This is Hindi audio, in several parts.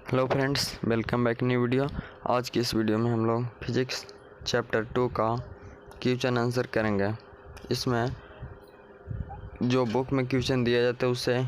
Hello friends, welcome back new video. आज की इस वीडियो में हम लोग फिजिक्स चैप्टर 2 का क्वेश्चन आंसर करेंगे। इसमें जो बुक में क्वेश्चन दिया जाता है उससे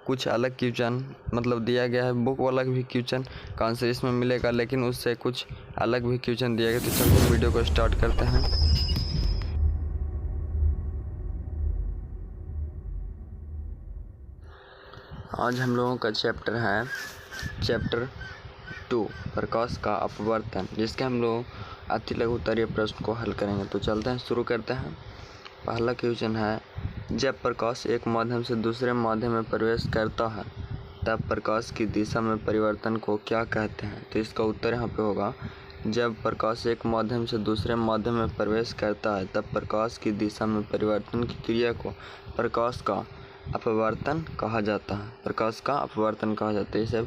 कुछ अलग क्वेश्चन मतलब दिया गया है। बुक वाला भी क्वेश्चन का आंसर इसमें मिलेगा, लेकिन उससे कुछ अलग भी क्वेश्चन दिया गया। तो चलते वीडियो को स्टार्ट करते हैं। आज हम लोगों का चैप्टर है चैप्टर 2 प्रकाश का अपवर्तन, जिसके हम लोग अति लघु उत्तरीय प्रश्न को हल करेंगे। तो चलते हैं, शुरू करते हैं। पहला क्वेश्चन है, जब प्रकाश एक माध्यम से दूसरे माध्यम में प्रवेश करता है तब प्रकाश की दिशा में परिवर्तन को क्या कहते हैं? तो इसका उत्तर यहाँ पे होगा, जब प्रकाश एक माध्यम से दूसरे माध्यम में प्रवेश करता है तब प्रकाश की दिशा में परिवर्तन की क्रिया को प्रकाश का अपवर्तन कहा जाता है। प्रकाश का अपवर्तन कहा जाता है। इसे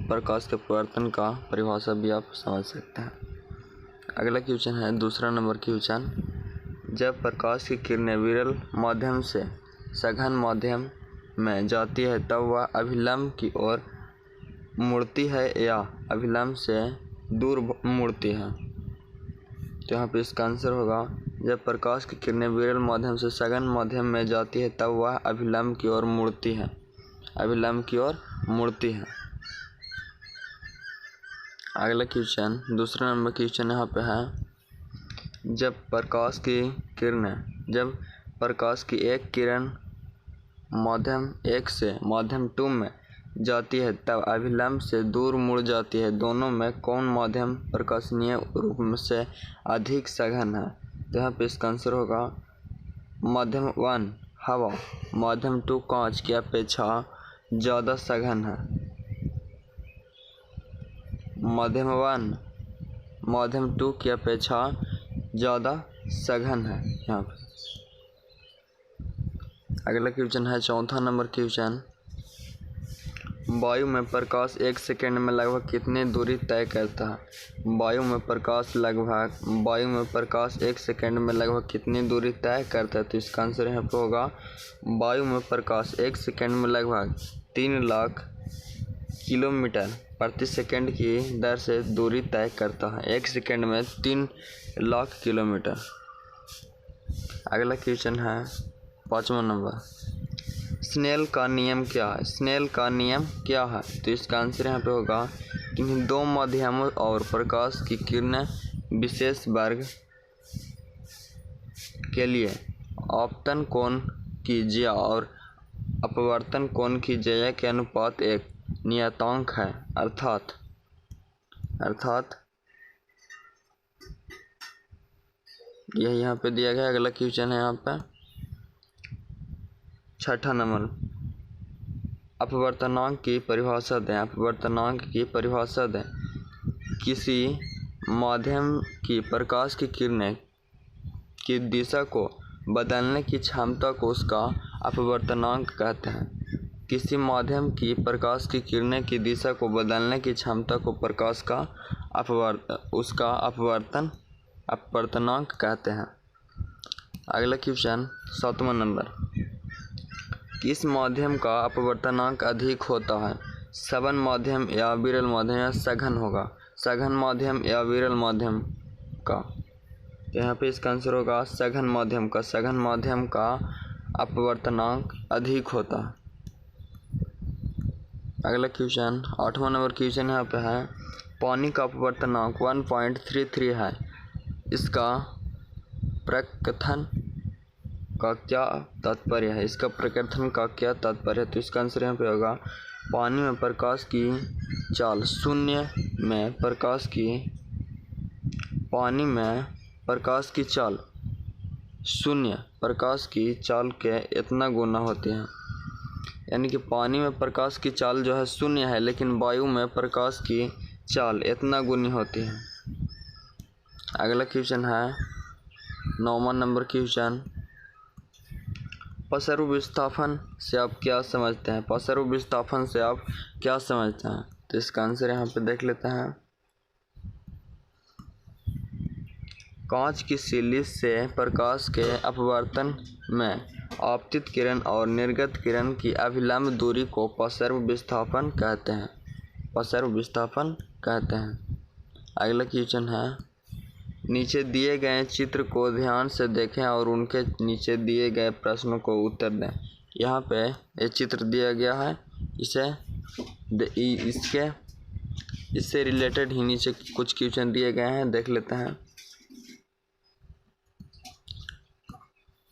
प्रकाश के अपवर्तन का परिभाषा भी आप समझ सकते हैं। अगला क्वेश्चन है, दूसरा नंबर क्वेश्चन, जब प्रकाश की किरणें विरल माध्यम से सघन माध्यम में जाती है तब वह अभिलंब की ओर मुड़ती है या अभिलंब से दूर मुड़ती है? तो यहाँ पे इसका आंसर होगा, जब प्रकाश की किरणें विरल माध्यम से सघन माध्यम में जाती है तब वह अभिलंब की ओर मुड़ती है। अभिलंब की ओर मुड़ती है। अगला क्वेश्चन, दूसरा नंबर क्वेश्चन यहाँ पे है, जब प्रकाश की एक किरण माध्यम 1 से माध्यम 2 में जाती है तब अभिलंब से दूर मुड़ जाती है। दोनों में कौन माध्यम प्रकाशनीय रूप से अधिक सघन है? तो यहाँ पे इसका आंसर होगा, माध्यम 1 हवा, माध्यम 2 कांच की अपेक्षा ज़्यादा सघन है। माध्यम 1 माध्यम 2 की अपेक्षा ज़्यादा सघन है यहाँ पे। अगला क्वेश्चन है, चौथा नंबर क्वेश्चन, वायु में प्रकाश 1 सेकंड में लगभग कितनी दूरी तय करता है? वायु में प्रकाश 1 सेकंड में लगभग कितनी दूरी तय करता है? तो इसका आंसर यहाँ पे होगा, वायु में प्रकाश 1 सेकंड में लगभग 3 लाख किलोमीटर प्रति सेकंड की दर से दूरी तय करता है। 1 सेकंड में 3 लाख किलोमीटर। अगला क्वेश्चन है, 5वां नंबर, स्नेल का नियम क्या है? स्नेल का नियम क्या है? तो इसका आंसर यहाँ पे होगा, किन्हीं दो माध्यमों और प्रकाश की किरणें विशेष वर्ग के लिए आपतन कोण की ज्या और अपवर्तन कोण की ज्या के अनुपात एक नियतांक है। अर्थात यह यहाँ पे दिया गया। अगला क्वेश्चन है यहाँ पे 6ठा नंबर, अपवर्तनांक की परिभाषा दें। अपवर्तनांक की परिभाषा दें। किसी माध्यम की प्रकाश की किरणें की दिशा को बदलने की क्षमता को उसका अपवर्तनांक कहते हैं। किसी माध्यम की प्रकाश की किरणें की दिशा को बदलने की क्षमता को प्रकाश का अपवर्तनांक कहते हैं। अगला क्वेश्चन 7वां नंबर, किस माध्यम का अपवर्तनांक अधिक होता है? सघन माध्यम या विरल माध्यम या सघन होगा? सघन माध्यम या विरल माध्यम का? तो यहाँ पे इसका आंसर होगा, सघन माध्यम का। सघन माध्यम का अपवर्तनांक अधिक होता है। अगला क्वेश्चन 8वां नंबर क्वेश्चन यहाँ पे है, पानी का अपवर्तनांक 1.33 है। इसका प्रकथन का क्या तात्पर्य है? इसका प्रकथन का क्या तात्पर्य है? तो इसका आंसर यहाँ पे होगा, पानी में प्रकाश की चाल शून्य में प्रकाश की चाल के इतना गुना होती है। यानी कि पानी में प्रकाश की चाल जो है शून्य है, लेकिन वायु में प्रकाश की चाल इतना गुनी होती है। अगला क्वेश्चन है 9वां नंबर क्वेश्चन, पसरु विस्थापन से आप क्या समझते हैं? पसरु विस्थापन से आप क्या समझते हैं? तो इसका आंसर यहाँ पे देख लेते हैं, कांच की सिल्ली से प्रकाश के अपवर्तन में आपतित किरण और निर्गत किरण की अभिलंब दूरी को पसरु विस्थापन कहते हैं। अपसर्ग विस्थापन कहते हैं। अगला क्वेश्चन है, नीचे दिए गए चित्र को ध्यान से देखें और उनके नीचे दिए गए प्रश्नों को उत्तर दें। यहाँ पे ये चित्र दिया गया है, इससे रिलेटेड ही नीचे कुछ क्वेश्चन दिए गए हैं, देख लेते हैं।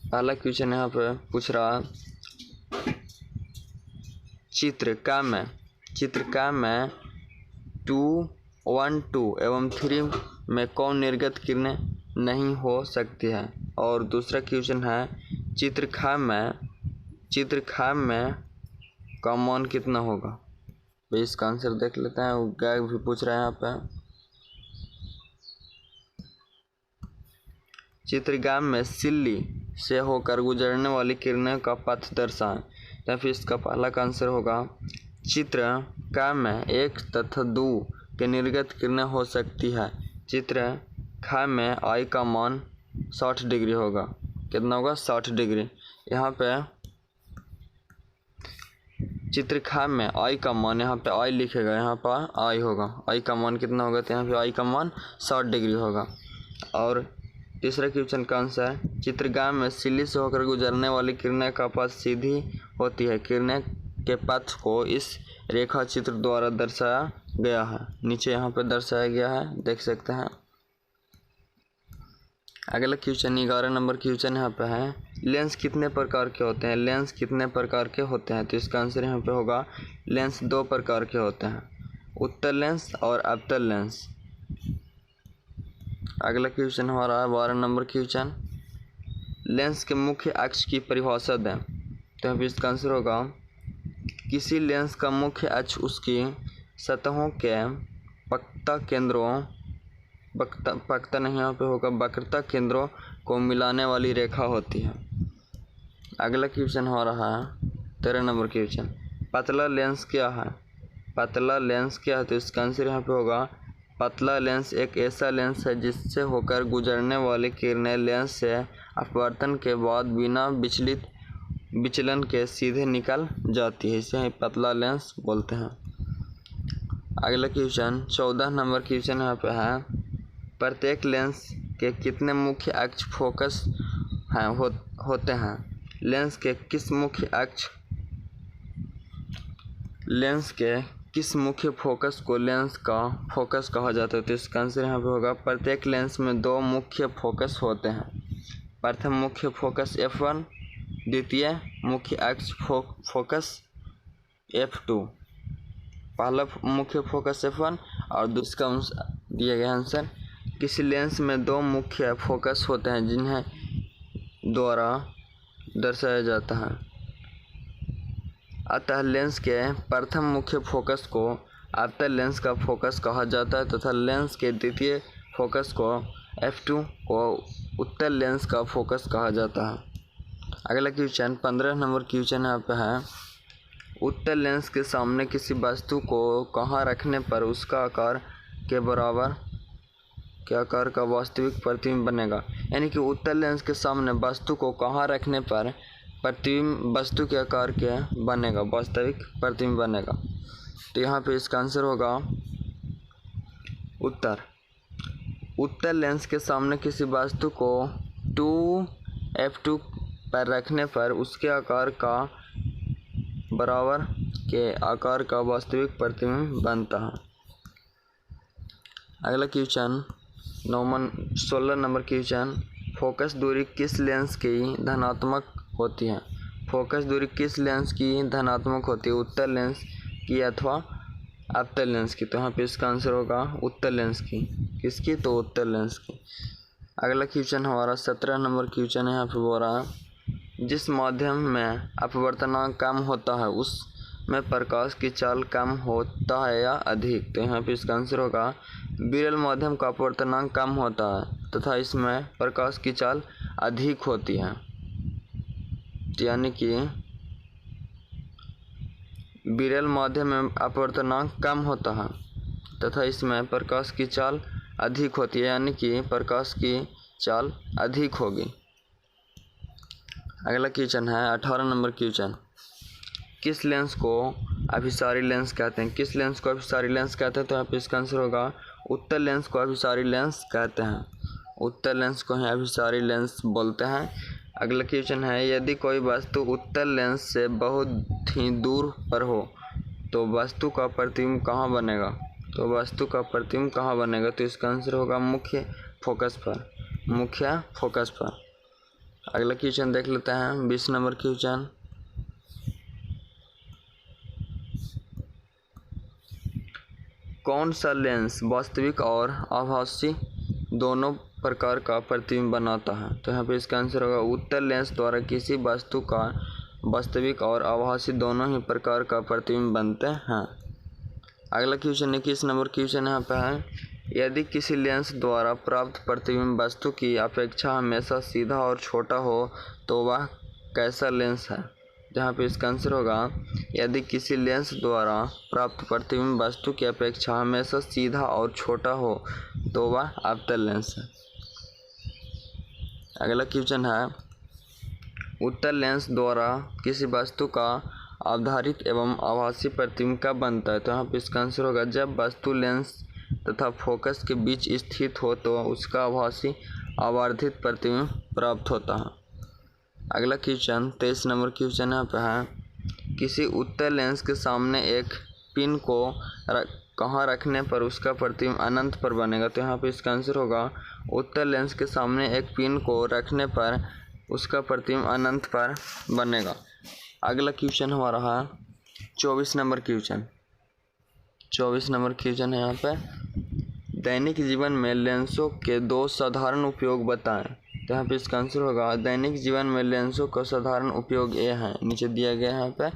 पहला क्वेश्चन यहाँ पे पूछ रहा, चित्र का में 2, 1, 2 एवं 3 में कौन निर्गत किरणें नहीं हो सकती है। और दूसरा क्वेश्चन है, चित्र खा में का मान कितना होगा। तो इसका आंसर देख लेते हैं। गैग भी पूछ रहे हैं यहाँ पे, चित्रगाम में सिल्ली से होकर गुजरने वाली किरणें का पथ दर्शाएं। तो फिर इसका पहला का आंसर होगा, चित्र का में 1 तथा 2 के निर्गत किरणें हो सकती है। चित्र खा में आई का मान 60 डिग्री होगा। कितना होगा? 60 डिग्री। यहाँ पे चित्र खा में आई का मान, यहाँ पे आई लिखेगा, यहाँ पर आई होगा। आई का मान कितना होगा? तो यहाँ पे आई का मान 60 डिग्री होगा। और तीसरा क्वेश्चन का आंसर, चित्रगाम में सिल्ली से होकर गुजरने वाली किरणें का पथ सीधी होती है। किरणें के पथ को इस रेखा चित्र द्वारा दर्शाया गया है। नीचे यहाँ पे दर्शाया गया है, देख सकते हैं। अगला क्वेश्चन 11 नंबर क्वेश्चन यहाँ पे है, लेंस कितने प्रकार के होते हैं। लेंस कितने प्रकार के होते हैं? तो इसका आंसर यहाँ पे होगा, लेंस 2 प्रकार के होते हैं, उत्तल लेंस और अवतल लेंस। अगला क्वेश्चन हमारा 12 नंबर क्वेश्चन, लेंस के मुख्य अक्ष की परिभाषा दें। तो यहाँ पे इसका आंसर होगा, किसी लेंस का मुख्य अक्ष उसकी सतहों के वक्रता केंद्रों को मिलाने वाली रेखा होती है। अगला क्वेश्चन हो रहा है 13 नंबर क्वेश्चन, पतला लेंस क्या है। पतला लेंस क्या है? तो इसका आंसर यहाँ पे होगा, पतला लेंस एक ऐसा लेंस है जिससे होकर गुजरने वाली किरणें लेंस से अपवर्तन के बाद बिना विचलन के सीधे निकल जाती है। इसे पतला लेंस बोलते हैं। अगला क्वेश्चन 14 नंबर क्वेश्चन यहाँ पे है, प्रत्येक लेंस के कितने मुख्य अक्ष फोकस हैं होते हैं। लेंस के किस मुख्य फोकस को लेंस का फोकस कहा जाता है। तो इसका आंसर यहाँ पे होगा, प्रत्येक लेंस में 2 मुख्य फोकस होते हैं। प्रथम मुख्य फोकस f1, द्वितीय मुख्य अक्ष फोकस f2। पहला मुख्य फोकस f1 और दूसरा दिया गया आंसर, किसी लेंस में 2 मुख्य फोकस होते हैं जिन्हें द्वारा दर्शाया जाता है। अतः लेंस के प्रथम मुख्य फोकस को अवतल लेंस का फोकस कहा जाता है तथा लेंस के द्वितीय फोकस को f2 को उत्तल लेंस का फोकस कहा जाता है। अगला क्वेश्चन 15 नंबर क्वेश्चन यहाँ पे है, उत्तल लेंस के सामने किसी वस्तु को कहाँ रखने पर उसका आकार के बराबर के आकार का वास्तविक प्रतिबिंब बनेगा। यानी कि उत्तल लेंस के सामने वस्तु को कहाँ रखने पर प्रतिबिंब वस्तु के आकार के बनेगा, वास्तविक प्रतिबिंब बनेगा। तो यहाँ पे इसका आंसर होगा उत्तल लेंस के सामने किसी वस्तु को 2f2 पर रखने पर उसके आकार का बराबर के आकार का वास्तविक प्रतिबिंब बनता है। अगला क्वेश्चन 16 नंबर क्वेश्चन, फोकस दूरी किस लेंस की धनात्मक होती है। फोकस दूरी किस लेंस की धनात्मक होती है, उत्तल लेंस की अथवा अवतल लेंस की। तो यहाँ पे इसका आंसर होगा उत्तल लेंस की। किसकी? तो उत्तल लेंस की। अगला क्वेश्चन हमारा 17 नंबर क्वेश्चन है। यहाँ पे बोल रहा है, जिस माध्यम में अपवर्तनांक कम होता है उसमें प्रकाश की चाल कम होता है या अधिक। तो यहाँ पे इसका आंसर होगा, विरल माध्यम का अपवर्तनांक कम होता है तथा इसमें प्रकाश की चाल अधिक होती है। यानी कि विरल माध्यम में अपवर्तनांक कम होता है तथा इसमें प्रकाश की चाल अधिक होती है, यानी कि प्रकाश की चाल अधिक होगी। अगला क्वेश्चन है 18 नंबर क्वेश्चन, किस लेंस को अभिसारी लेंस कहते हैं। किस लेंस को अभिसारी लेंस कहते हैं? तो यहाँ पे इसका आंसर होगा उत्तल लेंस को अभिसारी लेंस कहते हैं। उत्तल लेंस को ही अभिसारी लेंस बोलते हैं। अगला क्वेश्चन है, यदि कोई वस्तु उत्तल लेंस से बहुत ही दूर पर हो तो वस्तु का प्रतिबिंब कहाँ बनेगा? तो वस्तु का प्रतिबिंब कहाँ बनेगा? तो इसका आंसर होगा मुख्य फोकस पर, मुख्य फोकस पर। अगला क्वेश्चन देख लेते हैं, 20 नंबर क्वेश्चन। कौन सा लेंस वास्तविक और आभासी दोनों प्रकार का प्रतिबिंब बनाता है? तो यहाँ पे इसका आंसर होगा उत्तल लेंस द्वारा किसी वस्तु का वास्तविक और आभासी दोनों ही प्रकार का प्रतिबिंब बनते हैं। अगला क्वेश्चन 21 नंबर क्वेश्चन यहाँ पे है, यदि किसी लेंस द्वारा प्राप्त प्रतिबिंब वस्तु की अपेक्षा हमेशा सीधा और छोटा हो तो वह कैसा लेंस है? जहाँ पे इसका आंसर होगा यदि किसी लेंस द्वारा प्राप्त प्रतिबिंब वस्तु की अपेक्षा हमेशा सीधा और छोटा हो तो वह अवतल लेंस है। अगला क्वेश्चन है, उत्तल लेंस द्वारा किसी वस्तु का अवधारित एवं आभासी प्रतिबिंब कब बनता है? तो यहाँ पे इसका आंसर होगा जब वस्तु लेंस तथा फोकस के बीच स्थित हो तो उसका आभासी आवर्धित प्रतिबिंब प्राप्त होता है। अगला क्वेश्चन 23 नंबर क्वेश्चन यहाँ पे है, किसी उत्तल लेंस के सामने एक पिन को कहाँ रखने पर उसका प्रतिबिंब अनंत पर बनेगा? तो यहाँ पे इसका आंसर होगा उत्तल लेंस के सामने एक पिन को रखने पर उसका प्रतिबिंब अनंत पर बनेगा। अगला क्वेश्चन हमारा है 24 नंबर क्वेश्चन। 24 नंबर क्वेश्चन है यहाँ पे, दैनिक जीवन में लेंसों के दो साधारण उपयोग बताएं। तो यहाँ पे इसका आंसर होगा दैनिक जीवन में लेंसों का साधारण उपयोग ये है, नीचे दिया गया है यहाँ पे,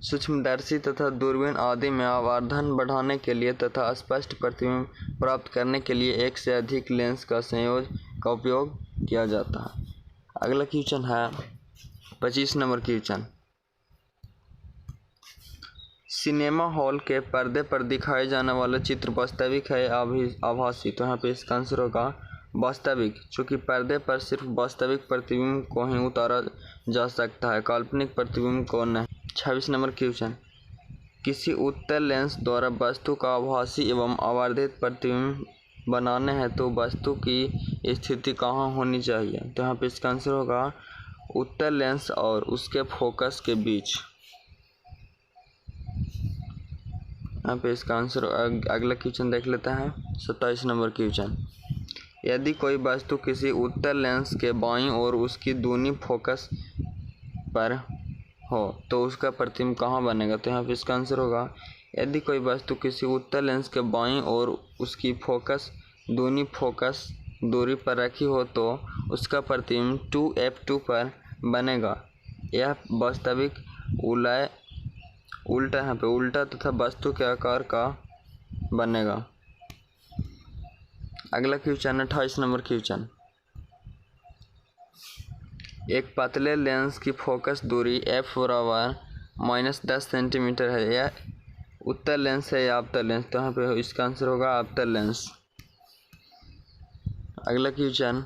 सूक्ष्मदर्शी तथा दूरबीन आदि में आवर्धन बढ़ाने के लिए तथा स्पष्ट प्रतिबिंब प्राप्त करने के लिए एक से अधिक लेंस का संयोजन का उपयोग किया जाता है। अगला क्वेश्चन है 25 नंबर क्वेश्चन, सिनेमा हॉल के पर्दे पर दिखाए जाने वाला चित्र वास्तविक है आभासी? तो यहाँ पे इसका आंसर होगा वास्तविक, चूँकि पर्दे पर सिर्फ वास्तविक प्रतिबिंब को ही उतारा जा सकता है, काल्पनिक प्रतिबिंब को नहीं। 26 नंबर क्वेश्चन, किसी उत्तल लेंस द्वारा वस्तु का आभासी एवं आवर्धित प्रतिबिंब बनाने हैं तो वस्तु की स्थिति कहाँ होनी चाहिए? तो यहाँ पे इसका आंसर होगा उत्तल लेंस और उसके फोकस के बीच। यहाँ पे इसका आंसर, अगला क्वेश्चन देख लेते हैं 27 नंबर क्वेश्चन, यदि कोई वस्तु किसी उत्तल लेंस के बाईं ओर उसकी दूनी फोकस पर हो तो उसका प्रतिबिंब कहाँ बनेगा? तो यहाँ पे इसका आंसर होगा यदि कोई वस्तु किसी उत्तल लेंस के बाईं ओर उसकी फोकस दूनी फोकस दूरी पर रखी हो तो उसका प्रतिबिंब 2f2 पर बनेगा। यह वास्तविक उल्टा यहाँ पे उल्टा तथा वस्तु के आकार का बनेगा। अगला क्वेश्चन 28 नंबर क्वेश्चन, एक पतले लेंस की फोकस दूरी f बराबर -10 सेंटीमीटर है, यह उत्तल लेंस है या अवतल लेंस? तो यहाँ पे इसका आंसर होगा अवतल लेंस। अगला क्वेश्चन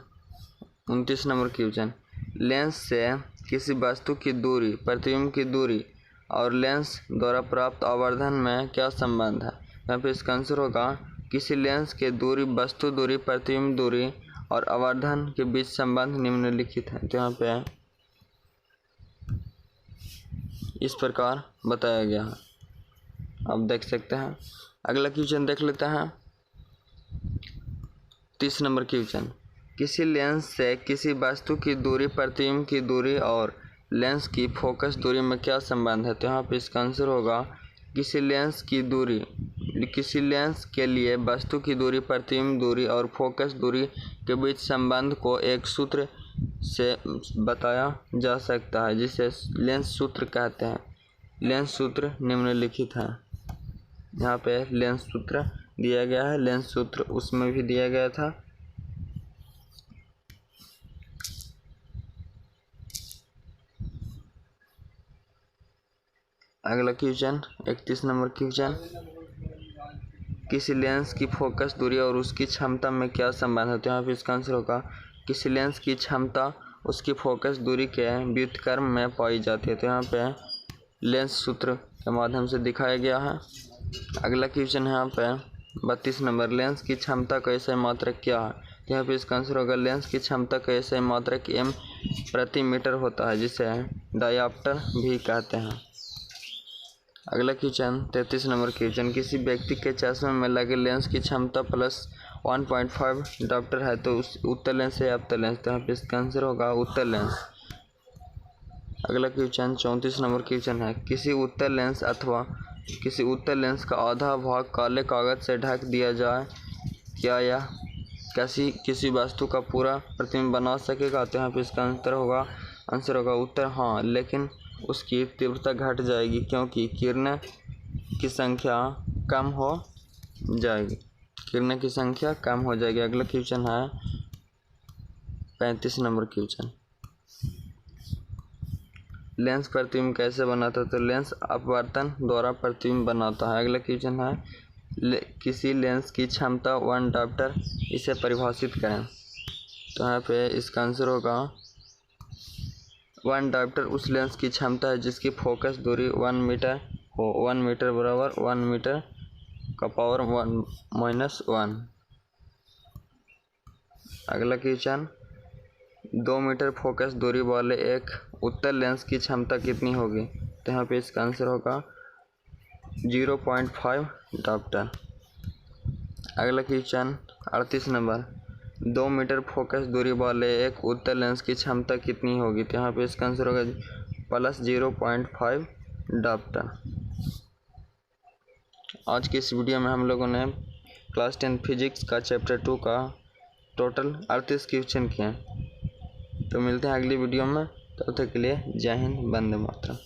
29 नंबर क्वेश्चन, लेंस से किसी वस्तु की दूरी प्रतिबिंब की दूरी और लेंस द्वारा प्राप्त आवर्धन में क्या संबंध है? यहाँ पे इसका आंसर होगा किसी लेंस के दूरी वस्तु दूरी प्रतिबिंब दूरी और आवर्धन के बीच संबंध निम्नलिखित है। तो यहाँ पे इस प्रकार बताया गया है, आप देख सकते हैं। अगला क्वेश्चन देख लेते हैं 30 नंबर क्वेश्चन, किसी लेंस से किसी वस्तु की दूरी प्रतिबिंब की दूरी और लेंस की फोकस दूरी में क्या संबंध है? तो यहाँ पे इसका आंसर होगा किसी लेंस के लिए वस्तु की दूरी प्रतिबिंब दूरी और फोकस दूरी के बीच संबंध को एक सूत्र से बताया जा सकता है जिसे लेंस सूत्र कहते हैं। लेंस सूत्र निम्नलिखित है, यहाँ पे लेंस सूत्र दिया गया है, लेंस सूत्र उसमें भी दिया गया था। अगला क्वेश्चन 31 नंबर क्वेश्चन, किसी लेंस की फोकस दूरी और उसकी क्षमता में क्या संबंध है? तो यहाँ पे इसका आंसर होगा किसी लेंस की क्षमता उसकी फोकस दूरी के व्युत्क्रम में पाई जाती है। तो यहाँ पे लेंस सूत्र के माध्यम से दिखाया गया है। अगला क्वेश्चन है यहाँ पे 32 नंबर, लेंस की क्षमता का SI मात्रक क्या है? तो यहाँ पे इसका आंसर होगा लेंस की क्षमता का SI मात्रक m प्रति मीटर होता है, जिसे डायऑप्टर भी कहते हैं। अगला क्वेश्चन 33 नंबर क्वेश्चन, किसी व्यक्ति के चश्मे में लगे लेंस की क्षमता प्लस 1.5 डायऑप्टर है तो उस उत्तल लेंस या अवतल लेंस? तो यहाँ पे इसका आंसर होगा उत्तल लेंस। अगला क्वेश्चन 34 नंबर क्वेश्चन है, किसी उत्तल लेंस अथवा किसी उत्तल लेंस का आधा भाग काले कागज से ढक दिया जाए, क्या यह किसी वस्तु का पूरा प्रतिबिंब बना सकेगा? तो यहाँ पे इसका आंसर होगा उत्तर हाँ, लेकिन उसकी तीव्रता घट जाएगी क्योंकि किरणें की संख्या कम हो जाएगी। अगला क्वेश्चन है 35 नंबर क्वेश्चन, लेंस प्रतिबिंब कैसे बनाता है? तो लेंस अपवर्तन द्वारा प्रतिबिंब बनाता है। अगला क्वेश्चन है किसी लेंस की क्षमता 1 डायऑप्टर, इसे परिभाषित करें। तो यहाँ पे इसका आंसर होगा 1 डायऑप्टर उस लेंस की क्षमता है जिसकी फोकस दूरी 1 मीटर हो। 1 मीटर बराबर 1 मीटर का पावर 1-1। अगला क्वेश्चन 2 मीटर फोकस दूरी वाले एक उत्तल लेंस की क्षमता कितनी होगी? तो यहाँ पे इसका आंसर होगा 0.5 डायऑप्टर। अगला क्वेश्चन 38 नंबर, 2 मीटर फोकस दूरी वाले एक उत्तल लेंस की क्षमता कितनी होगी? तो यहाँ पे इसका आंसर होगा प्लस 0.5 डायऑप्टर। आज की इस वीडियो में हम लोगों ने क्लास 10 फिजिक्स का चैप्टर 2 का टोटल 38 क्वेश्चन किए। तो मिलते हैं अगली वीडियो में, तब तक के लिए जय हिंद, वंदे मातरम।